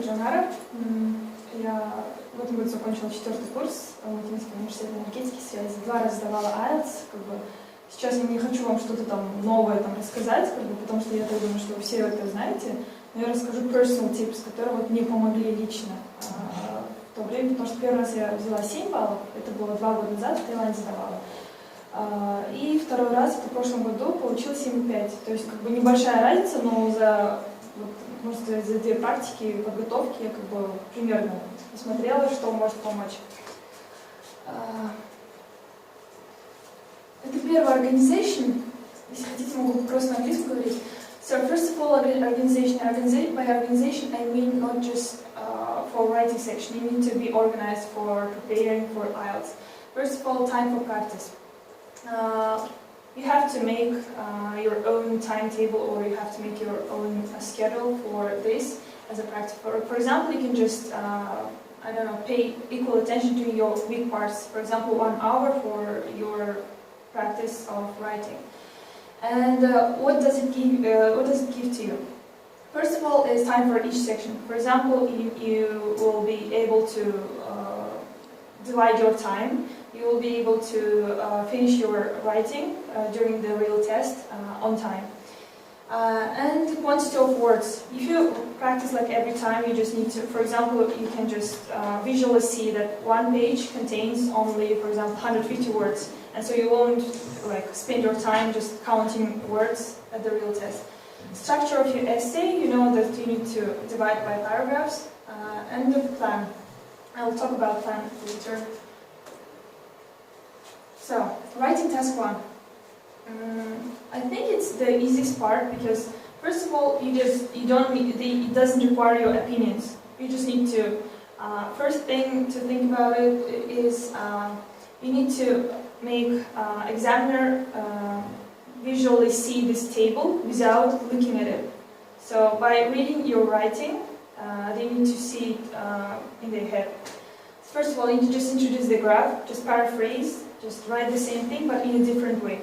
Zhanara. Я в этом году закончила 4-й курс Алматинского университета энергетики связи. 2 раза сдавала IELTS. Сейчас я не хочу вам что-то там новое рассказать, потому что я так думаю, что вы все это знаете. Но я расскажу personal tips, которые мне помогли лично в то время, потому что первый раз я взяла 7 баллов, это было 2 года назад, в Таиланде сдавала. И второй раз, это в прошлом году, получила 7,5. То есть небольшая разница, но за, можно сказать, за 2 практики подготовки я примерно посмотрела, что может помочь. Это первая organization. Если хотите, могу просто на английском говорить. So first of all, organization. By organization, I mean not just for writing section. You need to be organized for preparing for IELTS. First of all, time for practice. You have to make your own timetable, or you have to make your own schedule for this as a practice. For example, you can just I don't know, pay equal attention to your weak parts. For example, 1 hour for your practice of writing. And what does it give? What does it give to you? First of all, is time for each section. For example, you will be able to divide your time. You will be able to finish your writing during the real test on time. And the quantity of words. If you practice every time, you just need to, for example, you can just visually see that 1 page contains only, for example, 150 words. And so you won't spend your time just counting words at the real test. Structure of your essay, you know that you need to divide by paragraphs. And the plan. I will talk about plan later. So, writing task 1. I think it's the easiest part because, first of all, it doesn't require your opinions. You just need to, first thing to think about it is you need to make examiner visually see this table without looking at it. So by reading your writing, they need to see it in their head. First of all, you need to just introduce the graph, just paraphrase, just write the same thing but in a different way.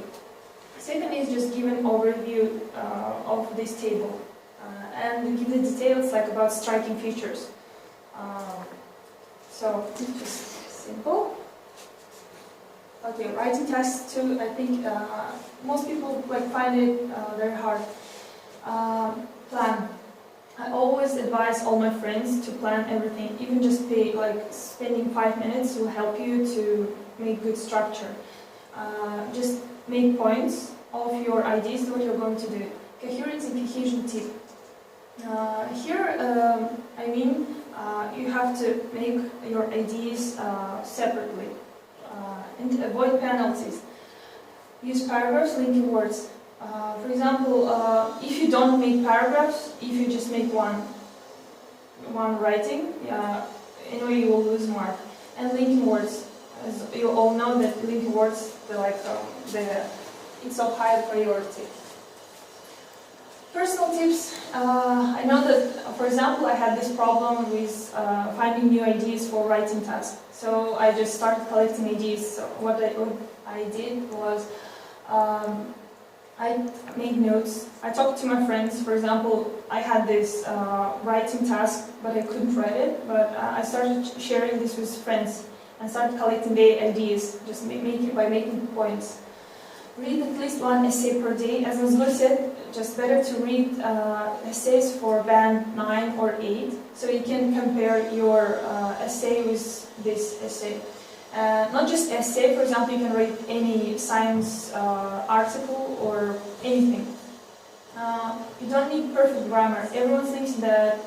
Second is just give an overview of this table and give the details about striking features. So just simple. Okay, writing task 2. I think most people find it very hard. Plan. I always advise all my friends to plan everything. Even just spending 5 minutes will help you to make good structure. Just make points of your ideas, what you're going to do. Coherence and cohesion tip. Here, I mean, you have to make your ideas separately and avoid penalties. Use paragraphs, linking words. For example, if you don't make paragraphs, if you just make one writing, anyway, you will lose mark. And linking words. As you all know that linking words, it's of high priority. Personal tips. I know that, for example, I had this problem with finding new ideas for writing tasks. So I just started collecting ideas. So what I did was I made notes. I talked to my friends. For example, I had this writing task, but I couldn't write it. But I started sharing this with friends and started collecting their ideas, just by making points. Read at least 1 essay per day. As Nazgul said, just better to read essays for band 9 or 8, so you can compare your essay with this essay. Not just essay, for example, you can read any science article or anything. You don't need perfect grammar. Everyone thinks that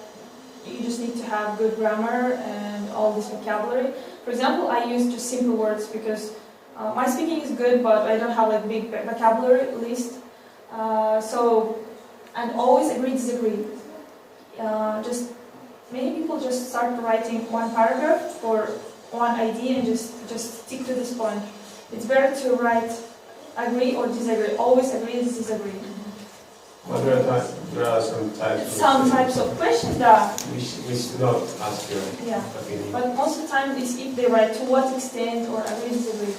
you just need to have good grammar and all this vocabulary. For example, I use just simple words because my speaking is good, but I don't have big vocabulary list. And always agree, disagree. Just many people just start writing 1 paragraph for 1 idea and just stick to this point. It's better to write agree or disagree. Always agree, disagree. But there are some types of questions that we should not ask your opinion. But most of the time is if they write to what extent or agree, disagree.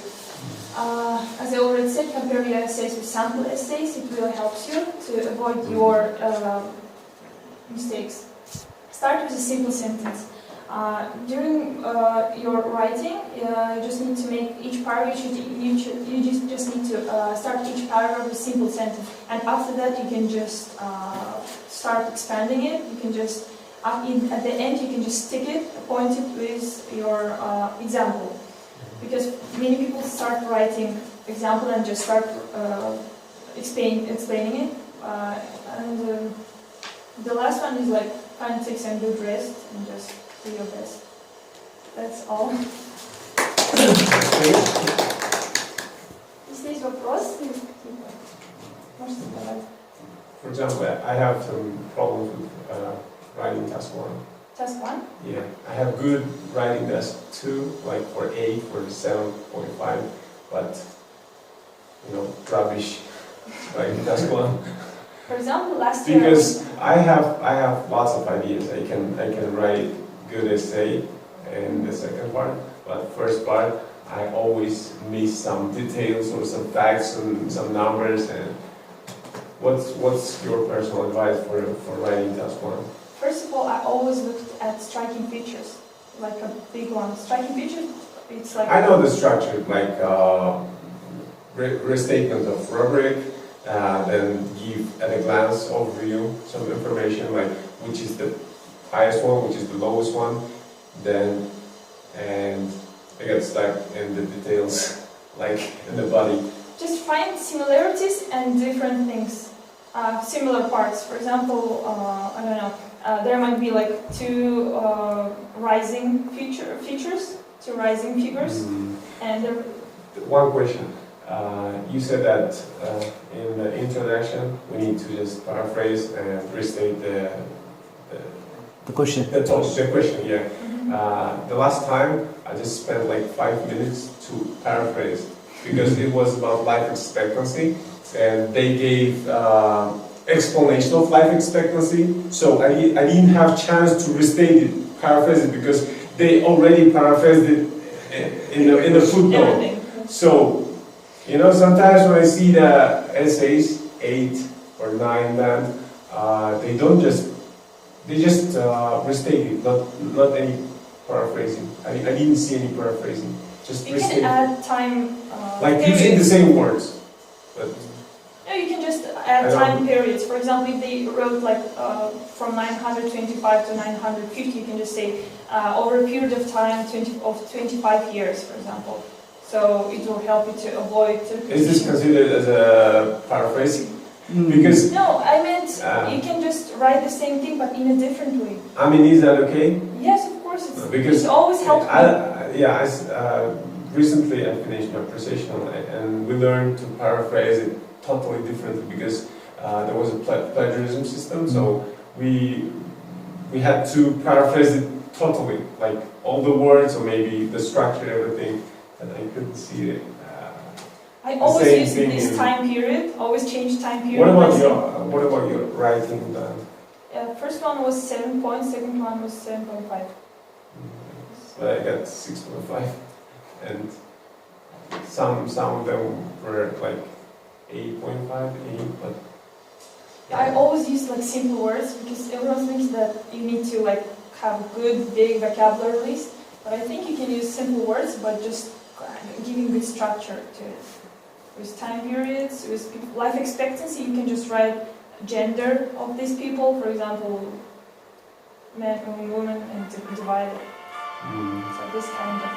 As I already said, compare your essays with sample essays. It really helps you to avoid your mistakes. start with a simple sentence. During your writing, you just need to make each paragraph, you just need to start each paragraph with a simple sentence. And after that, you can just start expanding it. You can just, at the end, you can just stick it, point it with your example. Because many people start writing example and just start explaining it. And the last one is like find takes and good rest and just do your best. That's all. Если есть вопросы, можете задавать. For example, I have some problems with writing task 1. Task 1? Yeah, I have good writing task 2, like for 8, for 7.5, but rubbish writing task 1. For example, last year. Because I have lots of ideas. I can write good essay in the second part, but first part I always miss some details or some facts and some numbers. And what's your personal advice for writing task 1? First of all, I always looked at striking features, like a big one. Striking features, it's like... I know the structure, like restatement of rubric, then give at a glance overview some information, like which is the highest one, which is the lowest one, then, and I get stuck in the details, like in the body. Just find similarities and different things, similar parts. For example, I don't know, there might be like two rising features, two rising figures, and there... One question. You said that in the introduction we need to just paraphrase and restate the question. The question, yeah. The last time I just spent like 5 minutes to paraphrase because it was about life expectancy, and they gave explanation of life expectancy. So I didn't have chance to restate it, paraphrase it, because they already paraphrased it in the footnote. So. Sometimes when I see the essays, 8 or 9 then, they just restate it, not any paraphrasing. I didn't see any paraphrasing, just restate. You can add time like using the same words. But no, you can just add time periods. For example, if they wrote like from 925 to 950, you can just say over a period of time of 25 years, for example. So it will help you to avoid... Is this considered as a paraphrasing? Because... No, I meant you can just write the same thing but in a different way. I mean, is that okay? Yes, of course. It always helps me. Recently I finished my professional and we learned to paraphrase it totally differently because there was a plagiarism system, so we had to paraphrase it totally, like all the words or maybe the structure, everything. And I couldn't see it. I always use this time period. Always change time period. What about your writing? First one was 7 points. Second one was 7.5. So I got 6.5, and some of them were like 8.5, 8. But I always use like simple words because everyone thinks that you need to like have a good big vocabulary list. But I think you can use simple words, but just giving good structure to it. With time periods, with life expectancy, you can just write gender of these people, for example, men and women, and divide it. So this kind of...